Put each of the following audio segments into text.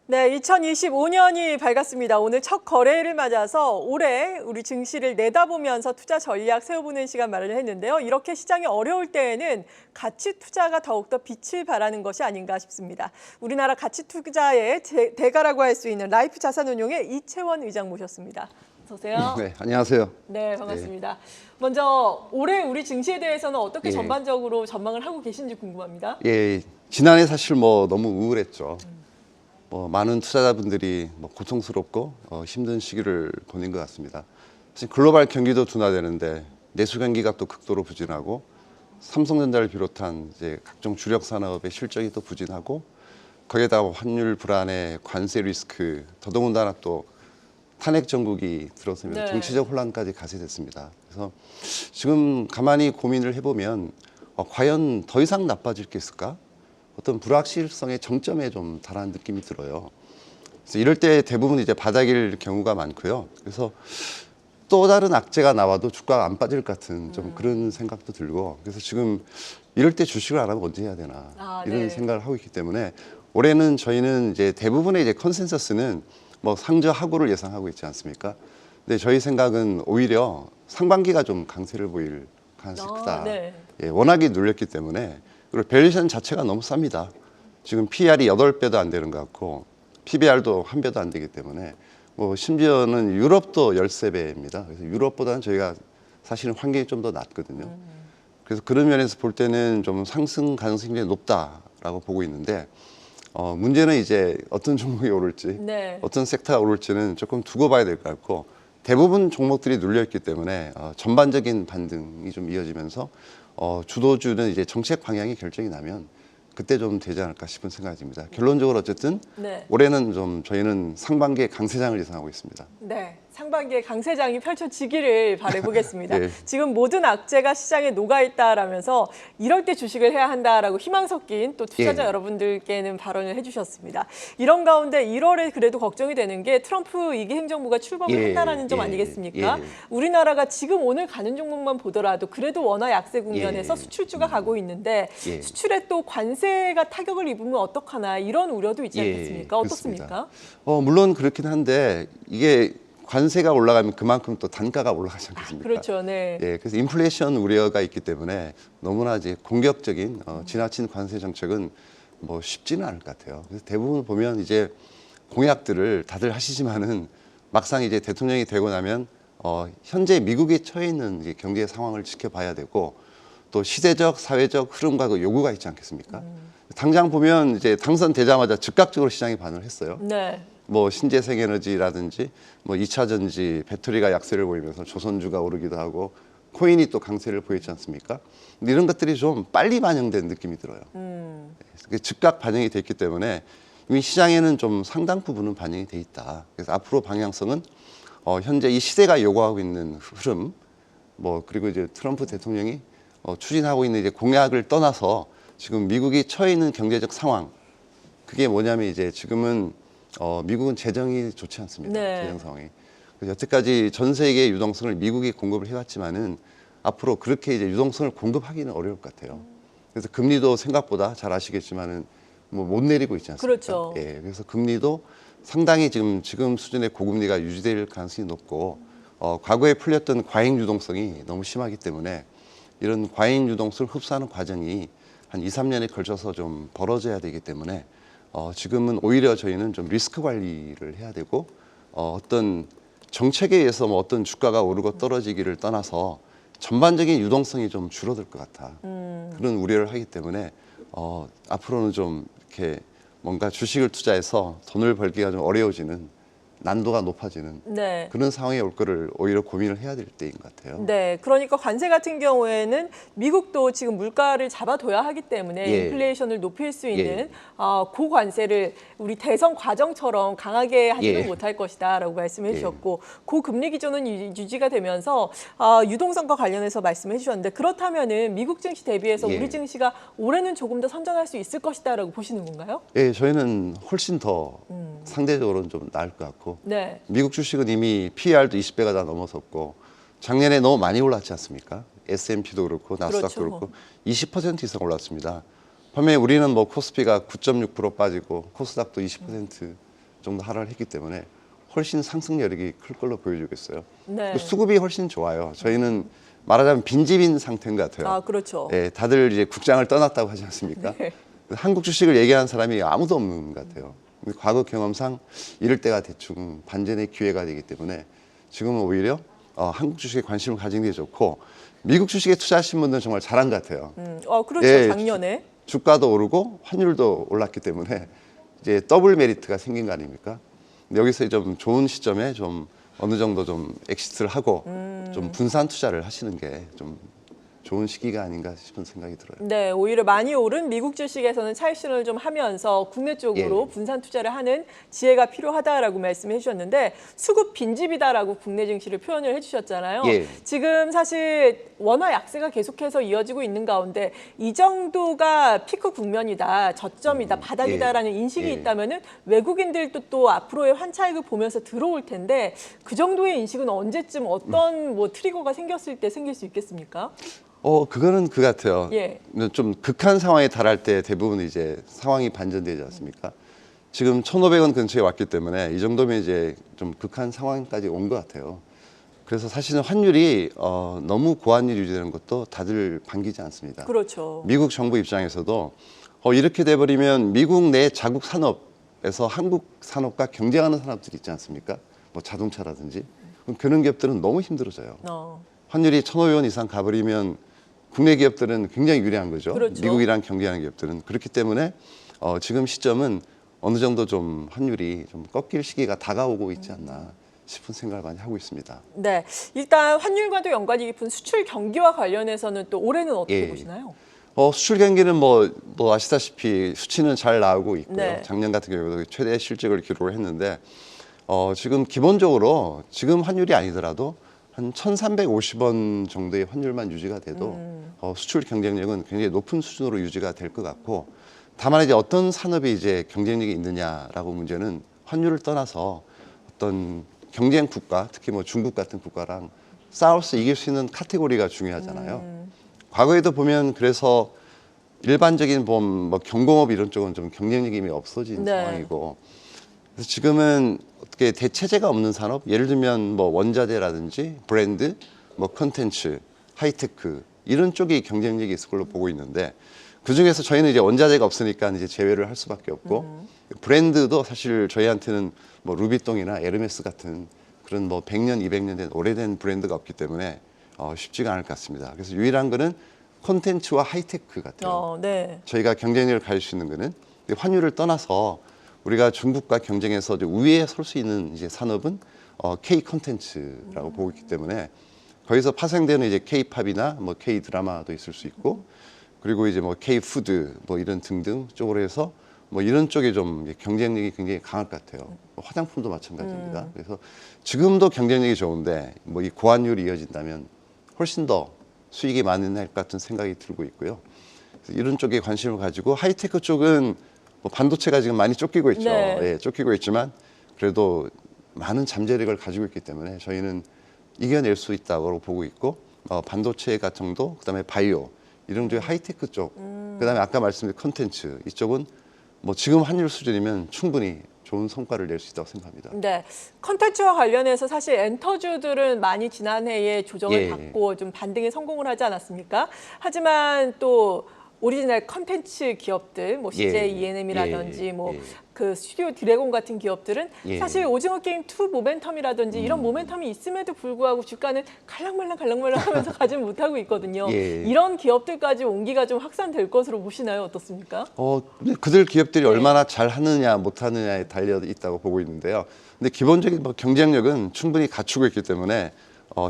네, 2025년이 밝았습니다. 오늘 첫 거래를 맞아서 올해 우리 증시를 내다보면서 투자 전략 세워보는 시간 마련했는데요. 이렇게 시장이 어려울 때에는 가치 투자가 더욱더 빛을 발하는 것이 아닌가 싶습니다. 우리나라 가치 투자의 대가라고 할 수 있는 라이프 자산운용의 이채원 의장 모셨습니다. 어서 오세요. 네, 안녕하세요. 네, 반갑습니다. 먼저 올해 우리 증시에 대해서는 어떻게 전반적으로 전망을 하고 계신지 궁금합니다. 예, 지난해 사실 너무 우울했죠. 많은 투자자분들이 고통스럽고 힘든 시기를 보낸 것 같습니다. 사실 글로벌 경기도 둔화되는데 내수 경기가 또 극도로 부진하고 삼성전자를 비롯한 이제 각종 주력 산업의 실적이 또 부진하고 거기에다가 환율 불안에 관세 리스크 더더군다나 또 탄핵 정국이 들어서면 정치적 혼란까지 가세됐습니다. 그래서 지금 가만히 고민을 해보면 과연 더 이상 나빠질 게 있을까? 어떤 불확실성의 정점에 좀 달하는 느낌이 들어요. 그래서 이럴 때 대부분 이제 바닥일 경우가 많고요. 그래서 또 다른 악재가 나와도 주가가 안 빠질 것 같은 좀 그런 생각도 들고, 그래서 지금 이럴 때 주식을 안 하면 언제 해야 되나 이런 생각을 하고 있기 때문에 올해는 저희는 이제 대부분의 이제 컨센서스는 상저하고를 예상하고 있지 않습니까? 근데 저희 생각은 오히려 상반기가 좀 강세를 보일 가능성이 크다. 예, 워낙에 눌렸기 때문에. 그리고 밸류에이션 자체가 너무 쌉니다. 지금 PER이 8배도 안 되는 것 같고 PBR도 1배도 안 되기 때문에 심지어는 유럽도 13배입니다. 그래서 유럽보다는 저희가 사실은 환경이 좀 더 낫거든요. 그래서 그런 면에서 볼 때는 좀 상승 가능성이 굉장히 높다라고 보고 있는데 문제는 이제 어떤 종목이 오를지 어떤 섹터가 오를지는 조금 두고 봐야 될 것 같고, 대부분 종목들이 눌려있기 때문에 전반적인 반등이 좀 이어지면서 주도주는 이제 정책 방향이 결정이 나면 그때 좀 되지 않을까 싶은 생각이 듭니다. 결론적으로 어쨌든 올해는 좀 저희는 상반기에 강세장을 예상하고 있습니다. 네, 상반기에 강세장이 펼쳐지기를 바라보겠습니다. 지금 모든 악재가 시장에 녹아있다라면서 이럴 때 주식을 해야 한다라고 희망 섞인 또 투자자 여러분들께는 발언을 해주셨습니다. 이런 가운데 1월에 그래도 걱정이 되는 게 트럼프 2기 행정부가 출범을 한다라는 점 아니겠습니까? 우리나라가 지금 오늘 가는 종목만 보더라도 그래도 원화 약세 국면에서 수출주가 가고 있는데 수출에 또 관세가 타격을 입으면 어떡하나 이런 우려도 있지 않겠습니까? 어떻습니까? 물론 그렇긴 한데 이게 관세가 올라가면 그만큼 또 단가가 올라가지 않겠습니까? 그렇죠, 네. 예, 그래서 인플레이션 우려가 있기 때문에 너무나 이제 공격적인 지나친 관세 정책은 쉽지는 않을 것 같아요. 그래서 대부분 보면 이제 공약들을 다들 하시지만은 막상 이제 대통령이 되고 나면 현재 미국에 처해 있는 이제 경제 상황을 지켜봐야 되고 또 시대적, 사회적 흐름과 그 요구가 있지 않겠습니까? 당장 보면 이제 당선되자마자 즉각적으로 시장이 반응을 했어요. 신재생에너지라든지 2차 전지, 배터리가 약세를 보이면서 조선주가 오르기도 하고 코인이 또 강세를 보였지 않습니까? 근데 이런 것들이 좀 빨리 반영된 느낌이 들어요. 즉각 반영이 됐기 때문에 이미 시장에는 좀 상당 부분은 반영이 돼 있다. 그래서 앞으로 방향성은 현재 이 시대가 요구하고 있는 흐름, 그리고 이제 트럼프 대통령이 추진하고 있는 이제 공약을 떠나서 지금 미국이 처해 있는 경제적 상황, 그게 뭐냐면 이제 지금은 미국은 재정이 좋지 않습니다. 재정 상황이. 그래서 여태까지 전 세계의 유동성을 미국이 공급을 해왔지만은 앞으로 그렇게 이제 유동성을 공급하기는 어려울 것 같아요. 그래서 금리도 생각보다 잘 아시겠지만은 못 내리고 있지 않습니까? 그렇죠. 예, 그래서 금리도 상당히 지금 수준의 고금리가 유지될 가능성이 높고 과거에 풀렸던 과잉 유동성이 너무 심하기 때문에 이런 과잉 유동성을 흡수하는 과정이 한 2, 3년에 걸쳐서 좀 벌어져야 되기 때문에 지금은 오히려 저희는 좀 리스크 관리를 해야 되고 어떤 정책에 의해서 어떤 주가가 오르고 떨어지기를 떠나서 전반적인 유동성이 좀 줄어들 것 같아. 그런 우려를 하기 때문에 앞으로는 좀 이렇게 뭔가 주식을 투자해서 돈을 벌기가 좀 어려워지는, 난도가 높아지는 그런 상황이 올 거를 오히려 고민을 해야 될 때인 것 같아요. 네, 그러니까 관세 같은 경우에는 미국도 지금 물가를 잡아둬야 하기 때문에 인플레이션을 높일 수 있는 고관세를 우리 대선 과정처럼 강하게 하지는 못할 것이다라고 말씀해 주셨고, 고금리 기조는 유지가 되면서 유동성과 관련해서 말씀해 주셨는데, 그렇다면은 미국 증시 대비해서 우리 증시가 올해는 조금 더 선전할 수 있을 것이다라고 보시는 건가요? 예, 저희는 훨씬 더 상대적으로는 좀 나을 것 같고, 미국 주식은 이미 PER도 20배가 다 넘어섰고 작년에 너무 많이 올랐지 않습니까? S&P도 그렇고 나스닥도 그렇고 20% 이상 올랐습니다. 반면에 우리는 코스피가 9.6% 빠지고 코스닥도 20% 정도 하락을 했기 때문에 훨씬 상승 여력이 클 걸로 보여지고 있어요. 네. 수급이 훨씬 좋아요. 저희는 말하자면 빈집인 상태인 것 같아요. 아, 그렇죠. 예, 다들 이제 국장을 떠났다고 하지 않습니까? 네. 한국 주식을 얘기하는 사람이 아무도 없는 것 같아요. 근데 과거 경험상 이럴 때가 대충 반전의 기회가 되기 때문에 지금은 오히려 한국 주식에 관심을 가지는 게 좋고 미국 주식에 투자하신 분들은 정말 잘한 것 같아요. 그렇죠. 예, 작년에. 주가도 오르고 환율도 올랐기 때문에 이제 더블 메리트가 생긴 거 아닙니까? 근데 여기서 좀 좋은 시점에 좀 어느 정도 좀 엑시트를 하고 좀 분산 투자를 하시는 게 좀 좋은 시기가 아닌가 싶은 생각이 들어요. 네, 오히려 많이 오른 미국 주식에서는 차익실현을 좀 하면서 국내 쪽으로 예. 분산 투자를 하는 지혜가 필요하다라고 말씀해 주셨는데 수급 빈집이다라고 국내 증시를 표현을 해주셨잖아요. 예. 지금 사실 원화 약세가 계속해서 이어지고 있는 가운데 이 정도가 피크 국면이다, 저점이다, 바닥이다라는 인식이 예. 있다면은 외국인들도 또 앞으로의 환차익을 보면서 들어올 텐데 그 정도의 인식은 언제쯤 어떤 뭐 트리거가 생겼을 때 생길 수 있겠습니까? 그거는 그 같아요. 예. 좀 극한 상황에 달할 때 대부분 이제 상황이 반전되지 않습니까? 지금 1,500원 근처에 왔기 때문에 이 정도면 이제 좀 극한 상황까지 온 것 같아요. 그래서 사실은 환율이 너무 고환율 유지되는 것도 다들 반기지 않습니다. 그렇죠. 미국 정부 입장에서도 이렇게 돼버리면 미국 내 자국 산업에서 한국 산업과 경쟁하는 산업들이 있지 않습니까? 뭐 자동차라든지 그럼 그런 기업들은 너무 힘들어져요. 환율이 1,500원 이상 가버리면 국내 기업들은 굉장히 유리한 거죠. 그렇죠. 미국이랑 경쟁하는 기업들은 그렇기 때문에 지금 시점은 어느 정도 좀 환율이 좀 꺾일 시기가 다가오고 있지 않나 싶은 생각을 많이 하고 있습니다. 네, 일단 환율과도 연관이 깊은 수출 경기와 관련해서는 또 올해는 어떻게 예. 보시나요? 수출 경기는 뭐 아시다시피 수치는 잘 나오고 있고요. 네. 작년 같은 경우도 최대 실적을 기록을 했는데 지금 기본적으로 지금 환율이 아니더라도 한 1,350원 정도의 환율만 유지가 돼도 수출 경쟁력은 굉장히 높은 수준으로 유지가 될 것 같고 다만 이제 어떤 산업이 이제 경쟁력이 있느냐라고 문제는 환율을 떠나서 어떤 경쟁 국가, 특히 뭐 중국 같은 국가랑 싸워서 이길 수 있는 카테고리가 중요하잖아요. 과거에도 보면 그래서 일반적인 뭐 경공업 이런 쪽은 좀 경쟁력이 이미 없어진 네. 상황이고 그래서 지금은 어떻게 대체제가 없는 산업, 예를 들면 뭐 원자재라든지 브랜드, 뭐 컨텐츠, 하이테크 이런 쪽이 경쟁력이 있을 걸로 보고 있는데 그 중에서 저희는 이제 원자재가 없으니까 이제 제외를 할 수밖에 없고 브랜드도 사실 저희한테는 뭐 루비통이나 에르메스 같은 그런 뭐 100년, 200년 된 오래된 브랜드가 없기 때문에 쉽지가 않을 것 같습니다. 그래서 유일한 거는 콘텐츠와 하이테크 같아요. 네. 저희가 경쟁력을 가질 수 있는 거는 환율을 떠나서 우리가 중국과 경쟁해서 우위에 설 수 있는 이제 산업은 K 콘텐츠라고 보고 있기 때문에 거기서 파생되는 이제 K 팝이나 뭐 K 드라마도 있을 수 있고 그리고 이제 뭐 K 푸드 뭐 이런 등등 쪽으로 해서 뭐 이런 쪽에 좀 경쟁력이 굉장히 강할 것 같아요. 화장품도 마찬가지입니다. 그래서 지금도 경쟁력이 좋은데 뭐 이 고환율이 이어진다면 훨씬 더 수익이 많이 날 것 같은 생각이 들고 있고요. 그래서 이런 쪽에 관심을 가지고 하이테크 쪽은 뭐 반도체가 지금 많이 쫓기고 있죠. 네. 예, 쫓기고 있지만 그래도 많은 잠재력을 가지고 있기 때문에 저희는 이겨낼 수 있다고 보고 있고 반도체 같은 정도, 그다음에 바이오 이런 쪽의 하이테크 쪽, 그다음에 아까 말씀드린 컨텐츠 이쪽은 뭐 지금 환율 수준이면 충분히 좋은 성과를 낼 수 있다고 생각합니다. 네, 컨텐츠와 관련해서 사실 엔터주들은 많이 지난해에 조정을 예. 받고 좀 반등에 성공을 하지 않았습니까? 하지만 또 오리지널 컨텐츠 기업들, 뭐 CJ ENM이라든지 예. 뭐 예. 그 스튜디오 드래곤 같은 기업들은 예. 사실 오징어 게임 2 모멘텀이라든지 이런 모멘텀이 있음에도 불구하고 주가는 갈랑말랑 하면서 가지 못하고 있거든요. 예. 이런 기업들까지 온기가 좀 확산될 것으로 보시나요? 어떻습니까? 근데 그들 기업들이 얼마나 잘 하느냐 못 하느냐에 달려 있다고 보고 있는데요. 근데 기본적인 뭐 경쟁력은 충분히 갖추고 있기 때문에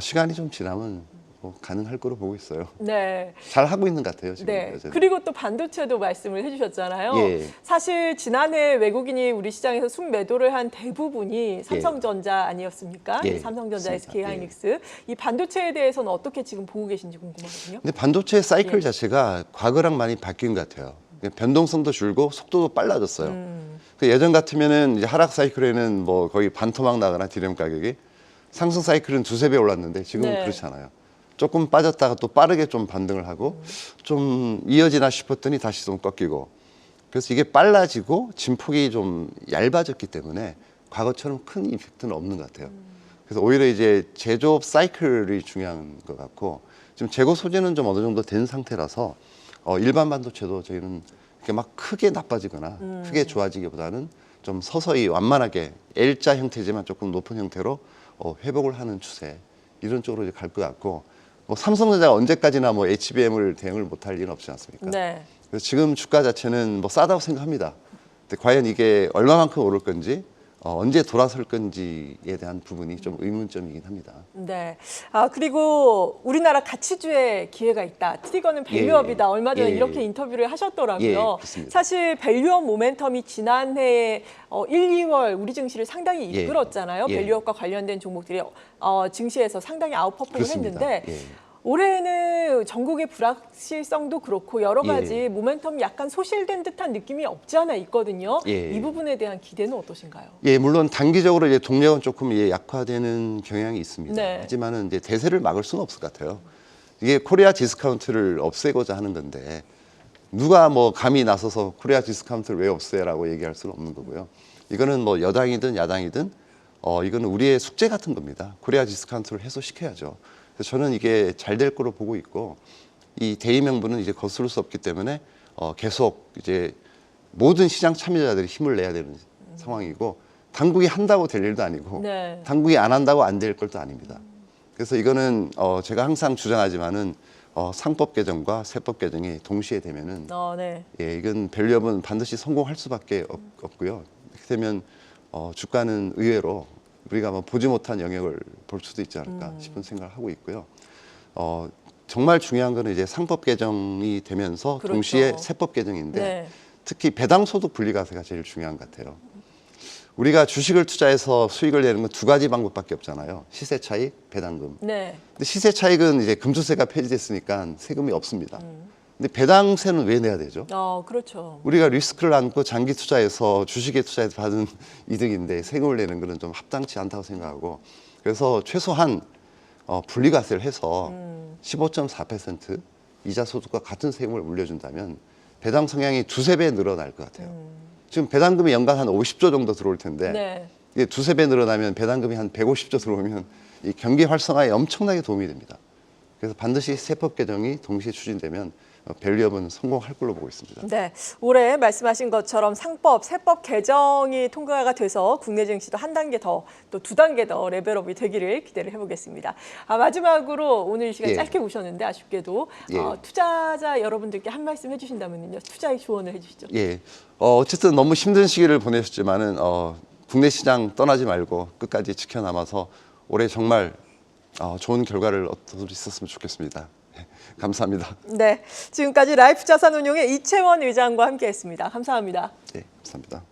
시간이 좀 지나면 뭐 가능할 거로 보고 있어요. 네. 잘 하고 있는 것 같아요 지금. 네. 여전히. 그리고 또 반도체도 말씀을 해주셨잖아요. 예. 사실 지난해 외국인이 우리 시장에서 순매도를 한 대부분이 삼성전자 아니었습니까? 예. 삼성전자, 맞습니다. SK 하이닉스. 이 반도체에 대해서는 어떻게 지금 보고 계신지 궁금하거든요. 근데 반도체 사이클 예. 자체가 과거랑 많이 바뀐 것 같아요. 변동성도 줄고 속도도 빨라졌어요. 그 예전 같으면은 이제 하락 사이클에는 뭐 거의 반토막 나거나 디램 가격이 상승 사이클은 두세 배 올랐는데 지금은 네. 그렇지 않아요. 조금 빠졌다가 또 빠르게 좀 반등을 하고 좀 이어지나 싶었더니 다시 좀 꺾이고 그래서 이게 빨라지고 진폭이 좀 얇아졌기 때문에 과거처럼 큰 임팩트는 없는 것 같아요. 그래서 오히려 이제 제조업 사이클이 중요한 것 같고 지금 재고 소진은 좀 어느 정도 된 상태라서 일반 반도체도 저희는 이렇게 막 크게 나빠지거나 크게 좋아지기보다는 좀 서서히 완만하게 L자 형태지만 조금 높은 형태로 회복을 하는 추세 이런 쪽으로 이제 갈 것 같고 뭐 삼성전자가 언제까지나 뭐 HBM을 대응을 못할 일은 없지 않습니까? 네. 그래서 지금 주가 자체는 뭐 싸다고 생각합니다. 근데 과연 이게 얼마만큼 오를 건지 언제 돌아설 건지에 대한 부분이 좀 의문점이긴 합니다. 네. 그리고 우리나라 가치주의 기회가 있다. 트리거는 밸류업이다. 얼마 전에 이렇게 인터뷰를 하셨더라고요. 그렇습니다. 사실 밸류업 모멘텀이 지난해 1, 2월 우리 증시를 상당히 이끌었잖아요. 밸류업과 관련된 종목들이 증시에서 상당히 아웃퍼폼을 그렇습니다. 했는데 올해는 전국의 불확실성도 그렇고 여러 가지 모멘텀이 약간 소실된 듯한 느낌이 없지 않아 있거든요. 이 부분에 대한 기대는 어떠신가요? 물론 단기적으로 이제 동력은 조금 약화되는 경향이 있습니다. 네. 하지만은 이제 대세를 막을 수는 없을 것 같아요. 이게 코리아 디스카운트를 없애고자 하는 건데 누가 뭐 감히 나서서 코리아 디스카운트를 왜 없애라고 얘기할 수는 없는 거고요. 이거는 뭐 여당이든 야당이든 이거는 우리의 숙제 같은 겁니다. 코리아 디스카운트를 해소시켜야죠. 그래서 저는 이게 잘 될 거로 보고 있고 이 대의 명분은 이제 거스를 수 없기 때문에 계속 이제 모든 시장 참여자들이 힘을 내야 되는 상황이고 당국이 한다고 될 일도 아니고 당국이 안 한다고 안 될 것도 아닙니다. 그래서 이거는 제가 항상 주장하지만은 상법 개정과 세법 개정이 동시에 되면은 이건 밸류업은 반드시 성공할 수밖에 없고요. 이렇게 되면 주가는 의외로 우리가 뭐 보지 못한 영역을 볼 수도 있지 않을까 싶은 생각을 하고 있고요. 정말 중요한 거는 이제 상법 개정이 되면서 동시에 세법 개정인데 특히 배당소득 분리과세가 제일 중요한 것 같아요. 우리가 주식을 투자해서 수익을 내는 건 두 가지 방법밖에 없잖아요. 시세 차익, 배당금. 근데 시세 차익은 이제 금주세가 폐지됐으니까 세금이 없습니다. 근데 배당세는 왜 내야 되죠? 그렇죠. 우리가 리스크를 안고 장기 투자해서 주식에 투자해서 받은 이득인데 세금을 내는 것은 좀 합당치 않다고 생각하고 그래서 최소한 분리과세를 해서 15.4% 이자 소득과 같은 세금을 물려준다면 배당 성향이 두세 배 늘어날 것 같아요. 지금 배당금이 연간 한 50조 정도 들어올 텐데 이게 두세 배 늘어나면 배당금이 한 150조 들어오면 이 경기 활성화에 엄청나게 도움이 됩니다. 그래서 반드시 세법 개정이 동시에 추진되면 밸류업은 성공할 걸로 보고 있습니다. 네, 올해 말씀하신 것처럼 상법, 세법 개정이 통과가 돼서 국내 증시도 한 단계 더, 또 두 단계 더 레벨업이 되기를 기대를 해보겠습니다. 마지막으로 오늘 이 시간 짧게 모셨는데 아쉽게도 투자자 여러분들께 한 말씀 해주신다면요, 투자의 조언을 해주시죠. 어쨌든 너무 힘든 시기를 보내셨지만은 국내 시장 떠나지 말고 끝까지 지켜남아서 올해 정말 좋은 결과를 얻을 수 있었으면 좋겠습니다. 감사합니다. 네, 지금까지 라이프 자산운용의 이채원 의장과 함께했습니다. 감사합니다. 네, 감사합니다.